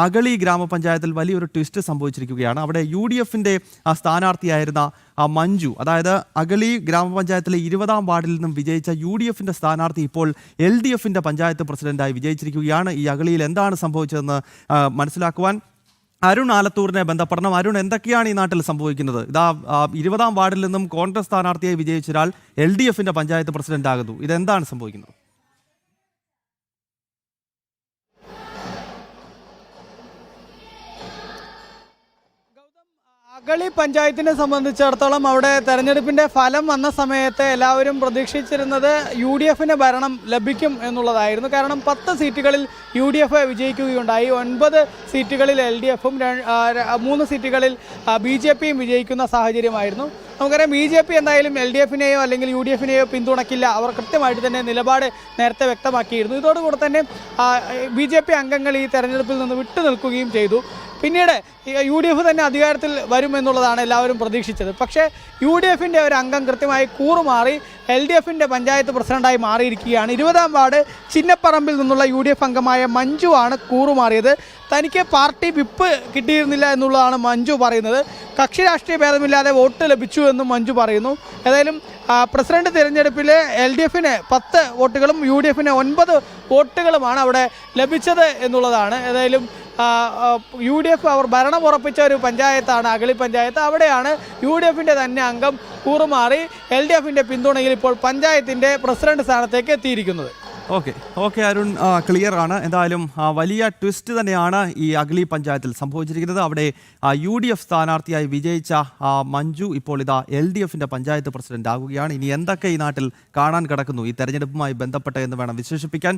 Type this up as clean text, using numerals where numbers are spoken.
അഗളി ഗ്രാമപഞ്ചായത്തിൽ വലിയൊരു ട്വിസ്റ്റ് സംഭവിച്ചിരിക്കുകയാണ്. അവിടെ UDFന്റെ സ്ഥാനാർത്ഥിയായിരുന്ന മഞ്ജു, അതായത് അഗളി ഗ്രാമപഞ്ചായത്തിലെ 20-ാം വാർഡിൽ നിന്നും വിജയിച്ച UDFന്റെ സ്ഥാനാർത്ഥി ഇപ്പോൾ LDFന്റെ പഞ്ചായത്ത് പ്രസിഡന്റായി വിജയിച്ചിരിക്കുകയാണ്. ഈ അഗളിയിൽ എന്താണ് സംഭവിച്ചതെന്ന് മനസ്സിലാക്കുവാൻ അരുൺ ആലത്തൂരിനെ ബന്ധപ്പെടണം. അരുൺ, എന്തൊക്കെയാണ് ഈ നാട്ടിൽ സംഭവിക്കുന്നത്? ഇതാ 20-ാം വാർഡിൽ നിന്നും കോൺഗ്രസ് സ്ഥാനാർത്ഥിയായി വിജയിച്ച ഒരാൾ LDFന്റെ പഞ്ചായത്ത് പ്രസിഡന്റ് ആകുന്നു. ഇതെന്താണ് സംഭവിക്കുന്നത്? അഗളി പഞ്ചായത്തിനെ സംബന്ധിച്ചിടത്തോളം അവിടെ തെരഞ്ഞെടുപ്പിൻ്റെ ഫലം വന്ന സമയത്ത് എല്ലാവരും പ്രതീക്ഷിച്ചിരുന്നത് UDFന് ഭരണം ലഭിക്കും എന്നുള്ളതായിരുന്നു. കാരണം 10 സീറ്റുകളിൽ UDF വിജയിക്കുകയുണ്ടായി. 9 സീറ്റുകളിൽ LDFും 3 സീറ്റുകളിൽ BJPയും വിജയിക്കുന്ന സാഹചര്യമായിരുന്നു. നമുക്കറിയാം BJP എന്തായാലും LDFനെയോ അല്ലെങ്കിൽ UDFനെയോ പിന്തുണയ്ക്കില്ല. അവർ കൃത്യമായിട്ട് തന്നെ നിലപാട് നേരത്തെ വ്യക്തമാക്കിയിരുന്നു. ഇതോടുകൂടെ തന്നെ BJP അംഗങ്ങൾ ഈ തെരഞ്ഞെടുപ്പിൽ നിന്ന് വിട്ടുനിൽക്കുകയും ചെയ്തു. പിന്നീട് UDF തന്നെ അധികാരത്തിൽ വരുമെന്നുള്ളതാണ് എല്ലാവരും പ്രതീക്ഷിച്ചത്. പക്ഷേ UDFന്റെ ഒരു അംഗം കൃത്യമായി കൂറുമാറി LDFന്റെ പഞ്ചായത്ത് പ്രസിഡന്റായി മാറിയിരിക്കുകയാണ്. 20-ാം വാർഡ് ചിന്നപ്പറമ്പിൽ നിന്നുള്ള UDF അംഗമായ മഞ്ജു ആണ് കൂറുമാറിയത്. തനിക്ക് പാർട്ടി വിപ്പ് കിട്ടിയിരുന്നില്ല എന്നുള്ളതാണ് മഞ്ജു പറയുന്നത്. കക്ഷി രാഷ്ട്രീയ ഭേദമില്ലാതെ വോട്ട് ലഭിച്ചു എന്നും മഞ്ജു പറയുന്നു. ഏതായാലും പ്രസിഡന്റ് തിരഞ്ഞെടുപ്പിൽ LDFന് 10 വോട്ടുകളും UDFന് 9 വോട്ടുകളുമാണ് അവിടെ ലഭിച്ചത് എന്നുള്ളതാണ്. ഏതായാലും UDF അവർ ഭരണം ഉറപ്പിച്ച ഒരു പഞ്ചായത്താണ് അഗളി പഞ്ചായത്ത്. അവിടെയാണ് UDFന്റെ തന്നെ അംഗം കൂറുമാറി LDFന്റെ പിന്തുണയിൽ ഇപ്പോൾ പഞ്ചായത്തിന്റെ പ്രസിഡന്റ് സ്ഥാനത്തേക്ക് എത്തിയിരിക്കുന്നത്. ഓക്കെ അരുൺ, ക്ലിയർ ആണ്. എന്തായാലും വലിയ ട്വിസ്റ്റ് തന്നെയാണ് ഈ അഗളി പഞ്ചായത്തിൽ സംഭവിച്ചിരിക്കുന്നത്. അവിടെ UDF സ്ഥാനാർത്ഥിയായി വിജയിച്ച മഞ്ജു ഇപ്പോൾ ഇതാ LDFന്റെ പഞ്ചായത്ത് പ്രസിഡന്റ് ആകുകയാണ്. ഇനി എന്തൊക്കെ ഈ നാട്ടിൽ കാണാൻ കിടക്കുന്നു ഈ തെരഞ്ഞെടുപ്പുമായി ബന്ധപ്പെട്ട് എന്ന് വേണം വിശേഷിപ്പിക്കാൻ.